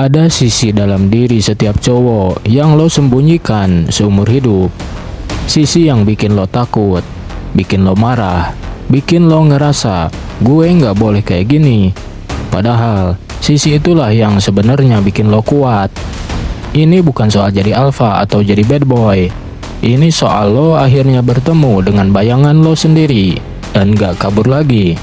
Ada sisi dalam diri setiap cowok yang lo sembunyikan seumur hidup. Sisi yang bikin lo takut, bikin lo marah, bikin lo ngerasa gue nggak boleh kayak gini. Padahal sisi itulah yang sebenarnya bikin lo kuat. Ini bukan soal jadi alpha atau jadi bad boy. Ini soal lo akhirnya bertemu dengan bayangan lo sendiri dan gak kabur lagi.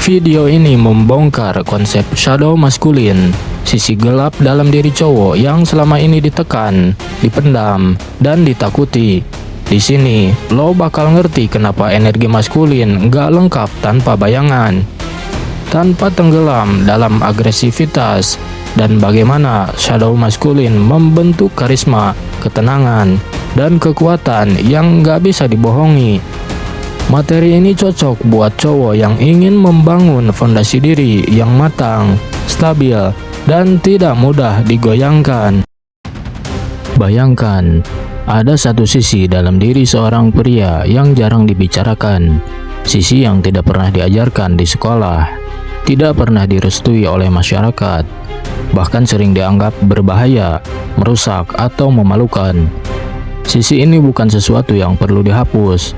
Video ini membongkar konsep shadow maskulin, sisi gelap dalam diri cowok yang selama ini ditekan, dipendam, dan ditakuti. Di sini, lo bakal ngerti kenapa energi maskulin gak lengkap tanpa bayangan, tanpa tenggelam dalam agresivitas, dan bagaimana shadow maskulin membentuk karisma, ketenangan, dan kekuatan yang gak bisa dibohongi. Materi ini cocok buat cowok yang ingin membangun fondasi diri yang matang, stabil, dan tidak mudah digoyangkan. Bayangkan, ada satu sisi dalam diri seorang pria yang jarang dibicarakan, sisi yang tidak pernah diajarkan di sekolah, tidak pernah direstui oleh masyarakat, bahkan sering dianggap berbahaya, merusak, atau memalukan. Sisi ini bukan sesuatu yang perlu dihapus.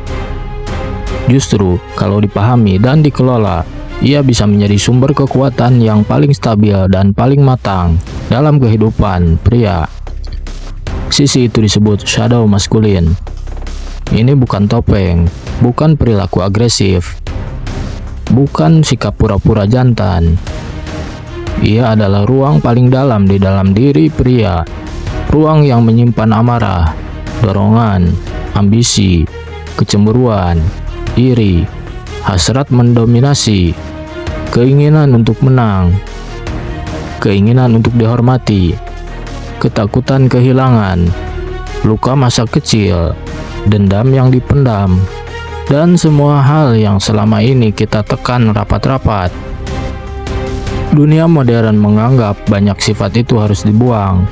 Justru, kalau dipahami dan dikelola, ia bisa menjadi sumber kekuatan yang paling stabil dan paling matang dalam kehidupan pria. Sisi itu disebut shadow maskulin. Ini bukan topeng, bukan perilaku agresif, bukan sikap pura-pura jantan. Ia adalah ruang paling dalam di dalam diri pria, ruang yang menyimpan amarah, dorongan, ambisi, kecemburuan, iri, hasrat mendominasi, keinginan untuk menang, keinginan untuk dihormati, ketakutan kehilangan, luka masa kecil, dendam yang dipendam, dan semua hal yang selama ini kita tekan rapat-rapat. Dunia modern menganggap banyak sifat itu harus dibuang,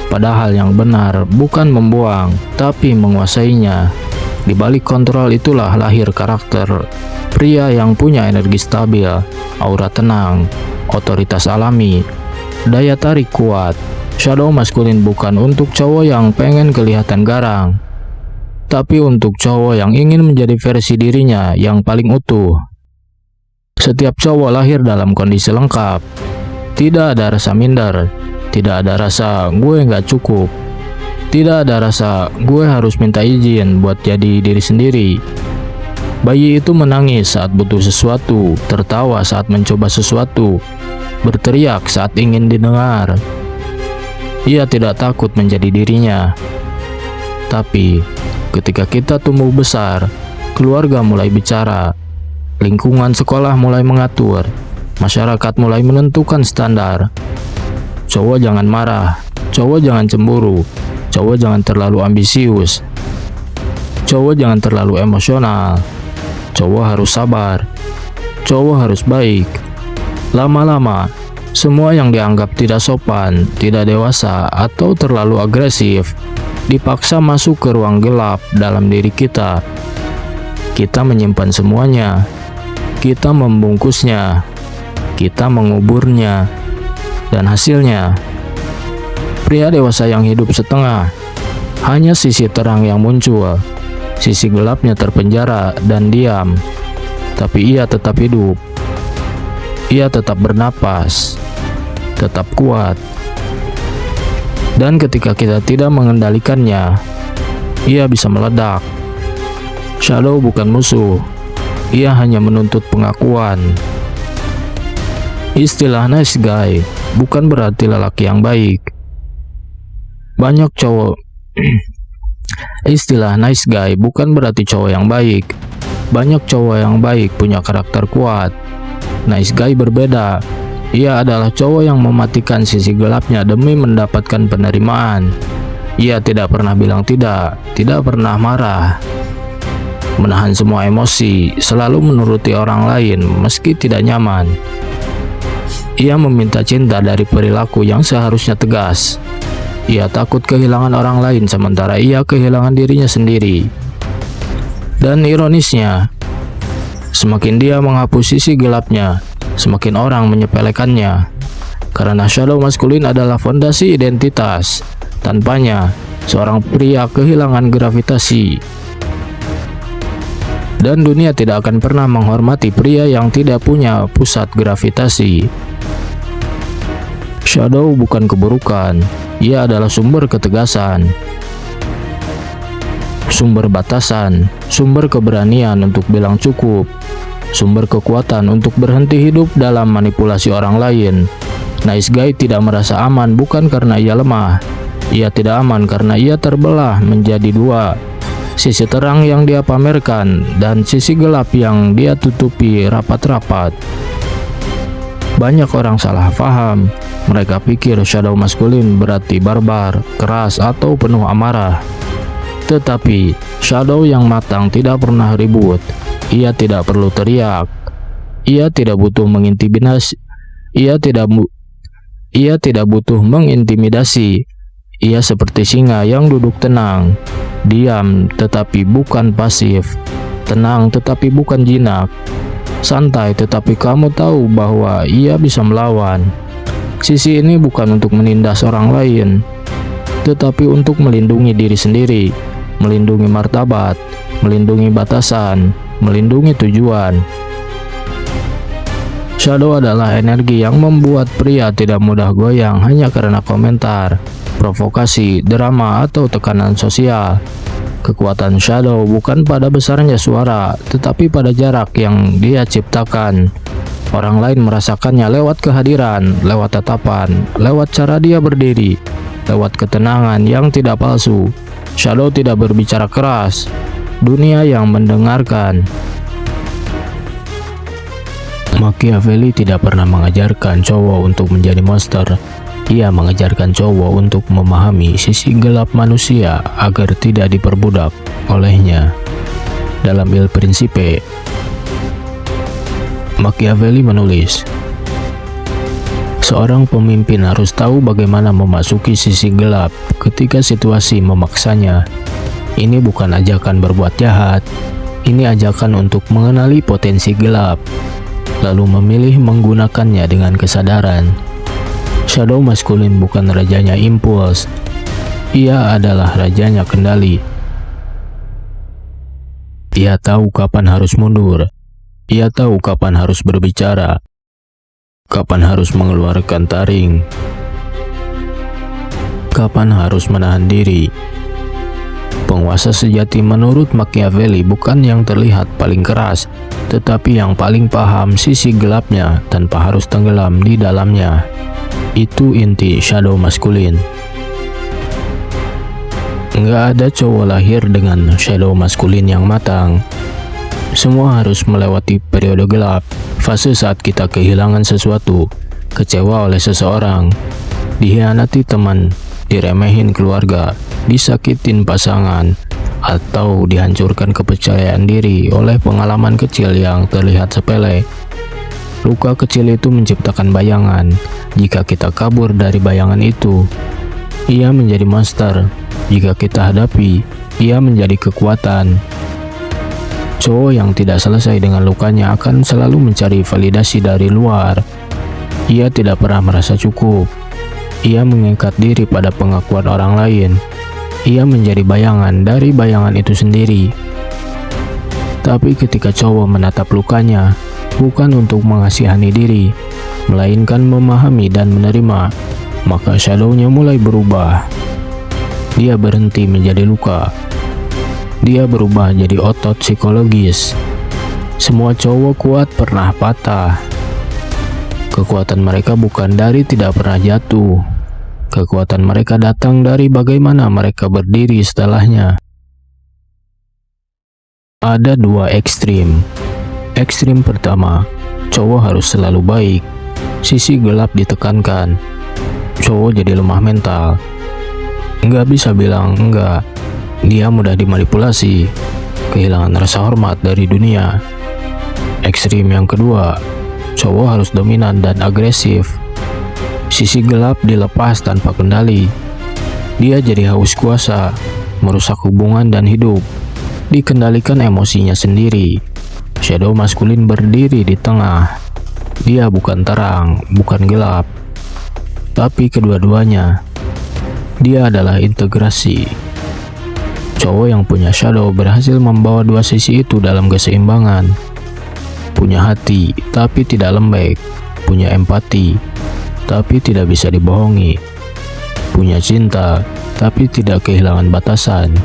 padahal yang benar bukan membuang, tapi menguasainya. Di balik kontrol itulah lahir karakter pria yang punya energi stabil, aura tenang, otoritas alami, daya tarik kuat. Shadow maskulin bukan untuk cowok yang pengen kelihatan garang, tapi untuk cowok yang ingin menjadi versi dirinya yang paling utuh. Setiap cowok lahir dalam kondisi lengkap. Tidak ada rasa minder, tidak ada rasa gue nggak cukup, tidak ada rasa gue harus minta izin buat jadi diri sendiri. Bayi itu menangis saat butuh sesuatu, tertawa saat mencoba sesuatu, berteriak saat ingin didengar. Ia tidak takut menjadi dirinya. Tapi, ketika kita tumbuh besar, keluarga mulai bicara, lingkungan sekolah mulai mengatur, masyarakat mulai menentukan standar. Cowok jangan marah, cowok jangan cemburu, cowok jangan terlalu ambisius, cowok jangan terlalu emosional, cowok harus sabar, cowok harus baik. Lama-lama, semua yang dianggap tidak sopan, tidak dewasa, atau terlalu agresif dipaksa masuk ke ruang gelap dalam diri kita. Kita menyimpan semuanya, kita membungkusnya, kita menguburnya, dan hasilnya pria dewasa yang hidup setengah. Hanya sisi terang yang muncul, sisi gelapnya terpenjara dan diam. Tapi ia tetap hidup. Ia tetap bernapas, tetap kuat. Dan ketika kita tidak mengendalikannya, ia bisa meledak. Shadow bukan musuh, ia hanya menuntut pengakuan. Istilah nice guy bukan berarti lelaki yang baik. Banyak cowok Istilah nice guy bukan berarti cowok yang baik. Banyak cowok yang baik punya karakter kuat. Nice guy berbeda. Ia adalah cowok yang mematikan sisi gelapnya demi mendapatkan penerimaan. Ia tidak pernah bilang tidak pernah marah, menahan semua emosi, selalu menuruti orang lain meski tidak nyaman. Ia meminta cinta dari perilaku yang seharusnya tegas. Ia takut kehilangan orang lain sementara ia kehilangan dirinya sendiri. Dan ironisnya, semakin dia menghapus sisi gelapnya, semakin orang menyepelekannya. Karena shadow maskulin adalah fondasi identitas. Tanpanya, seorang pria kehilangan gravitasi. Dan dunia tidak akan pernah menghormati pria yang tidak punya pusat gravitasi. Shadow bukan keburukan, ia adalah sumber ketegasan, sumber batasan, sumber keberanian untuk bilang cukup, sumber kekuatan untuk berhenti hidup dalam manipulasi orang lain. Nice guy tidak merasa aman bukan karena ia lemah. Ia tidak aman karena ia terbelah menjadi dua. Sisi terang yang dia pamerkan dan sisi gelap yang dia tutupi rapat-rapat. Banyak orang salah paham. Mereka pikir shadow maskulin berarti barbar, keras, atau penuh amarah. Tetapi shadow yang matang tidak pernah ribut. Ia tidak perlu teriak. Ia tidak butuh mengintimidasi. Ia tidak butuh mengintimidasi. Ia seperti singa yang duduk tenang, diam tetapi bukan pasif, tenang tetapi bukan jinak, santai tetapi kamu tahu bahwa ia bisa melawan. Sisi ini bukan untuk menindas orang lain, tetapi untuk melindungi diri sendiri, melindungi martabat, melindungi batasan, melindungi tujuan. Shadow adalah energi yang membuat pria tidak mudah goyang hanya karena komentar, provokasi, drama, atau tekanan sosial. Kekuatan shadow bukan pada besarnya suara, tetapi pada jarak yang dia ciptakan. Orang lain merasakannya lewat kehadiran, lewat tatapan, lewat cara dia berdiri, lewat ketenangan yang tidak palsu. Shadow tidak berbicara keras, dunia yang mendengarkan. Machiavelli tidak pernah mengajarkan cowok untuk menjadi monster. Ia mengajarkan cowok untuk memahami sisi gelap manusia agar tidak diperbudak olehnya. Dalam Il Principe, Machiavelli menulis, seorang pemimpin harus tahu bagaimana memasuki sisi gelap ketika situasi memaksanya. Ini bukan ajakan berbuat jahat, ini ajakan untuk mengenali potensi gelap, lalu memilih menggunakannya dengan kesadaran. Shadow maskulin bukan rajanya impuls, ia adalah rajanya kendali. Ia tahu kapan harus mundur, ia tahu kapan harus berbicara, kapan harus mengeluarkan taring, kapan harus menahan diri. Penguasa sejati menurut Machiavelli bukan yang terlihat paling keras, tetapi yang paling paham sisi gelapnya tanpa harus tenggelam di dalamnya. Itu inti shadow maskulin. Nggak ada cowok lahir dengan shadow maskulin yang matang. Semua harus melewati periode gelap, fase saat kita kehilangan sesuatu, kecewa oleh seseorang, dihianati teman, diremehin keluarga, disakitin pasangan, atau dihancurkan kepercayaan diri oleh pengalaman kecil yang terlihat sepele. Luka kecil itu menciptakan bayangan. Jika kita kabur dari bayangan itu, ia menjadi monster. Jika kita hadapi, ia menjadi kekuatan. Cowok yang tidak selesai dengan lukanya akan selalu mencari validasi dari luar. Ia tidak pernah merasa cukup. Ia mengikat diri pada pengakuan orang lain. Ia menjadi bayangan dari bayangan itu sendiri. Tapi ketika cowok menatap lukanya, bukan untuk mengasihani diri, melainkan memahami dan menerima, maka shadow-nya mulai berubah. Dia berhenti menjadi luka. Dia berubah jadi otot psikologis. Semua cowok kuat pernah patah. Kekuatan mereka bukan dari tidak pernah jatuh. Kekuatan mereka datang dari bagaimana mereka berdiri setelahnya. Ada dua ekstrim. Ekstrim pertama, cowok harus selalu baik. Sisi gelap ditekankan. Cowok jadi lemah mental. Nggak bisa bilang enggak. Dia mudah dimanipulasi, kehilangan rasa hormat dari dunia. Ekstrim yang kedua, cowok harus dominan dan agresif. Sisi gelap dilepas tanpa kendali. Dia jadi haus kuasa, merusak hubungan dan hidup, dikendalikan emosinya sendiri. Shadow maskulin berdiri di tengah. Dia bukan terang, bukan gelap. tapi kedua-duanya. Dia adalah integrasi. Cowok yang punya shadow berhasil membawa dua sisi itu dalam keseimbangan. Punya hati, tapi tidak lembek. Punya empati, tapi tidak bisa dibohongi. Punya cinta, tapi tidak kehilangan batasan.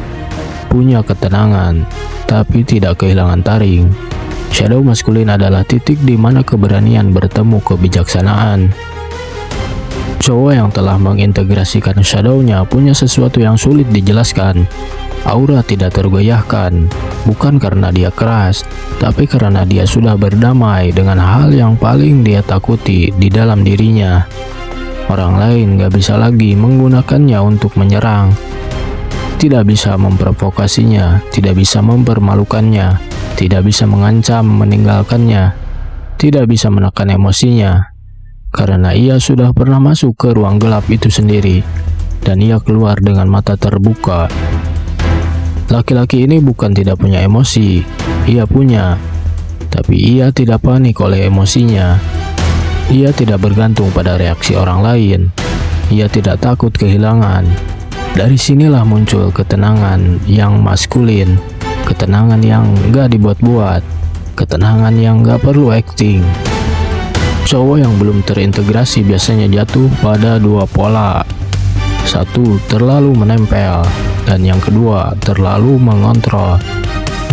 Punya ketenangan, tapi tidak kehilangan taring. Shadow maskulin adalah titik di mana keberanian bertemu kebijaksanaan. Cowok yang telah mengintegrasikan shadow-nya punya sesuatu yang sulit dijelaskan. Aura tidak tergoyahkan, bukan karena dia keras, tapi karena dia sudah berdamai dengan hal yang paling dia takuti di dalam dirinya. Orang lain gak bisa lagi menggunakannya untuk menyerang. Tidak bisa memprovokasinya, tidak bisa mempermalukannya, tidak bisa mengancam meninggalkannya, tidak bisa menekan emosinya. Karena ia sudah pernah masuk ke ruang gelap itu sendiri, dan ia keluar dengan mata terbuka. Laki-laki ini bukan tidak punya emosi, ia punya, tapi ia tidak panik oleh emosinya. Ia tidak bergantung pada reaksi orang lain, ia tidak takut kehilangan. Dari sinilah muncul ketenangan yang maskulin, ketenangan yang gak dibuat-buat, ketenangan yang gak perlu acting. Cowok yang belum terintegrasi biasanya jatuh pada dua pola. Satu, terlalu menempel, dan yang kedua, terlalu mengontrol.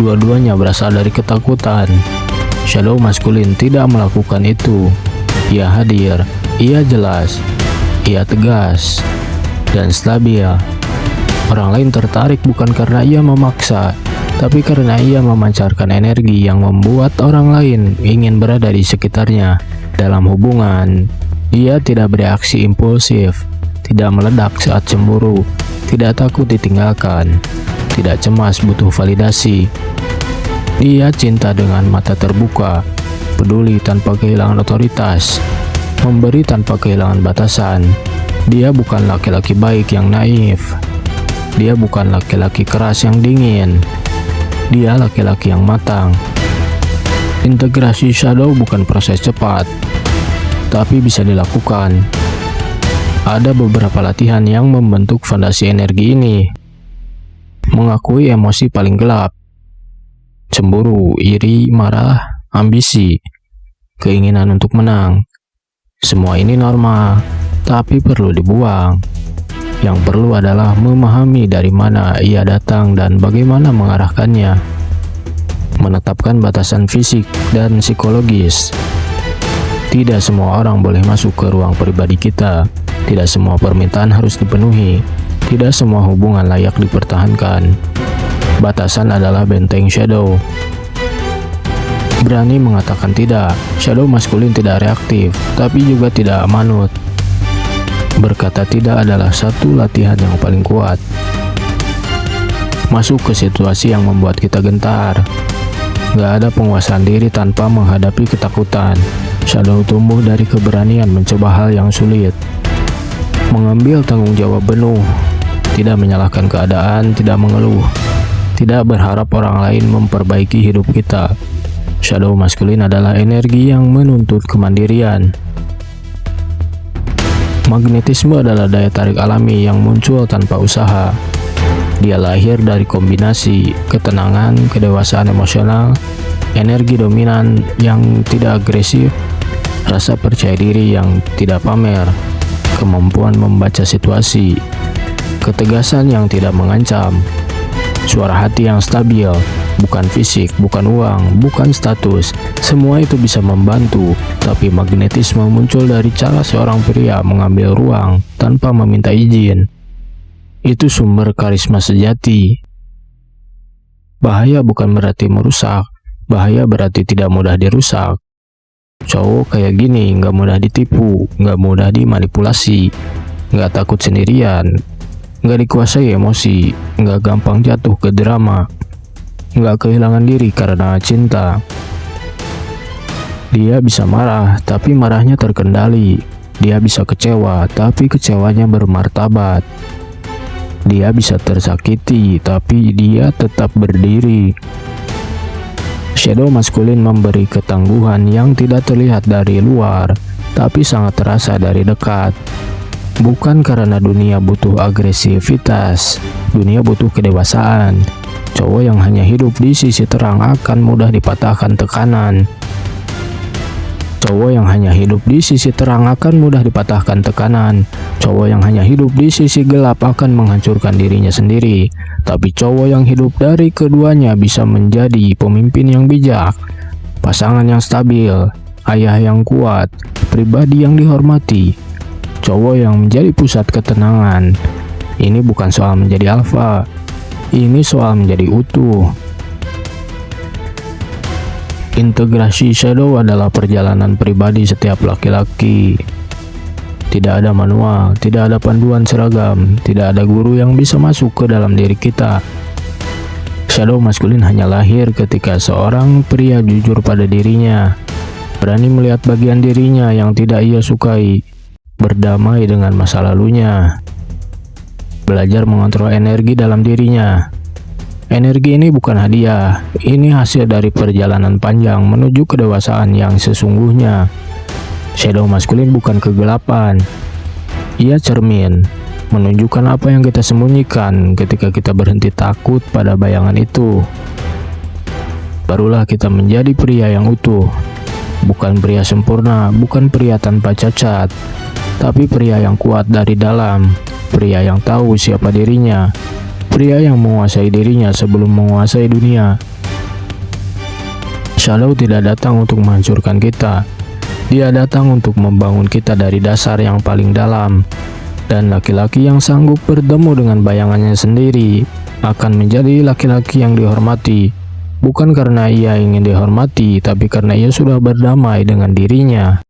Dua-duanya berasal dari ketakutan. Shadow maskulin tidak melakukan itu. Ia hadir, ia jelas, ia tegas, dan stabil. Orang lain tertarik bukan karena ia memaksa, tapi karena ia memancarkan energi yang membuat orang lain ingin berada di sekitarnya. Dalam hubungan, ia tidak bereaksi impulsif, tidak meledak saat cemburu, tidak takut ditinggalkan, tidak cemas butuh validasi. Ia cinta dengan mata terbuka, peduli tanpa kehilangan otoritas, memberi tanpa kehilangan batasan. Dia bukan laki-laki baik yang naif. Dia bukan laki-laki keras yang dingin. Dia laki-laki yang matang. Integrasi shadow bukan proses cepat, tapi bisa dilakukan. Ada beberapa latihan yang membentuk fondasi energi ini. Mengakui emosi paling gelap. Cemburu, iri, marah, ambisi, keinginan untuk menang. Semua ini normal, tapi perlu dibuang. Yang perlu adalah memahami dari mana ia datang dan bagaimana mengarahkannya. Menetapkan batasan fisik dan psikologis. Tidak semua orang boleh masuk ke ruang pribadi kita. Tidak semua permintaan harus dipenuhi. Tidak semua hubungan layak dipertahankan. Batasan adalah benteng shadow. Berani mengatakan tidak. Shadow maskulin tidak reaktif, tapi juga tidak manut. Berkata tidak adalah satu latihan yang paling kuat. Masuk ke situasi yang membuat kita gentar. Gak ada penguasaan diri tanpa menghadapi ketakutan. Shadow tumbuh dari keberanian mencoba hal yang sulit. Mengambil tanggung jawab penuh. Tidak menyalahkan keadaan, tidak mengeluh. Tidak berharap orang lain memperbaiki hidup kita. Shadow maskulin adalah energi yang menuntut kemandirian. Magnetisme adalah daya tarik alami yang muncul tanpa usaha. Dia lahir dari kombinasi ketenangan, kedewasaan emosional, energi dominan yang tidak agresif, rasa percaya diri yang tidak pamer, kemampuan membaca situasi, ketegasan yang tidak mengancam, suara hati yang stabil, bukan fisik, bukan uang, bukan status. Semua itu bisa membantu, tapi magnetisme muncul dari cara seorang pria mengambil ruang tanpa meminta izin. Itu sumber karisma sejati. Bahaya bukan berarti merusak, bahaya berarti tidak mudah dirusak. Cowok kayak gini nggak mudah ditipu, nggak mudah dimanipulasi, nggak takut sendirian, nggak dikuasai emosi, nggak gampang jatuh ke drama, nggak kehilangan diri karena cinta. Dia bisa marah, tapi marahnya terkendali. Dia bisa kecewa, tapi kecewanya bermartabat. Dia bisa tersakiti, tapi dia tetap berdiri. Shadow maskulin memberi ketangguhan yang tidak terlihat dari luar, tapi sangat terasa dari dekat. Bukan karena dunia butuh agresivitas, dunia butuh kedewasaan. Cowok yang hanya hidup di sisi terang akan mudah dipatahkan tekanan. Cowok yang hanya hidup di sisi terang akan mudah dipatahkan tekanan. Cowok yang hanya hidup di sisi gelap akan menghancurkan dirinya sendiri. Tapi cowok yang hidup dari keduanya bisa menjadi pemimpin yang bijak, pasangan yang stabil, ayah yang kuat, pribadi yang dihormati. Cowok yang menjadi pusat ketenangan. Ini bukan soal menjadi alfa, ini soal menjadi utuh. Integrasi shadow adalah perjalanan pribadi setiap laki-laki. Tidak ada manual, tidak ada panduan seragam, tidak ada guru yang bisa masuk ke dalam diri kita. Shadow maskulin hanya lahir ketika seorang pria jujur pada dirinya, berani melihat bagian dirinya yang tidak ia sukai, berdamai dengan masa lalunya, belajar mengontrol energi dalam dirinya. Energi ini bukan hadiah, ini hasil dari perjalanan panjang menuju kedewasaan yang sesungguhnya. Shadow maskulin bukan kegelapan, ia cermin, menunjukkan apa yang kita sembunyikan. Ketika kita berhenti takut pada bayangan itu, barulah kita menjadi pria yang utuh. Bukan pria sempurna, bukan pria tanpa cacat, tapi pria yang kuat dari dalam, pria yang tahu siapa dirinya, pria yang menguasai dirinya sebelum menguasai dunia. Shadow tidak datang untuk menghancurkan kita, dia datang untuk membangun kita dari dasar yang paling dalam. Dan laki-laki yang sanggup bertemu dengan bayangannya sendiri akan menjadi laki-laki yang dihormati, bukan karena ia ingin dihormati, tapi karena ia sudah berdamai dengan dirinya.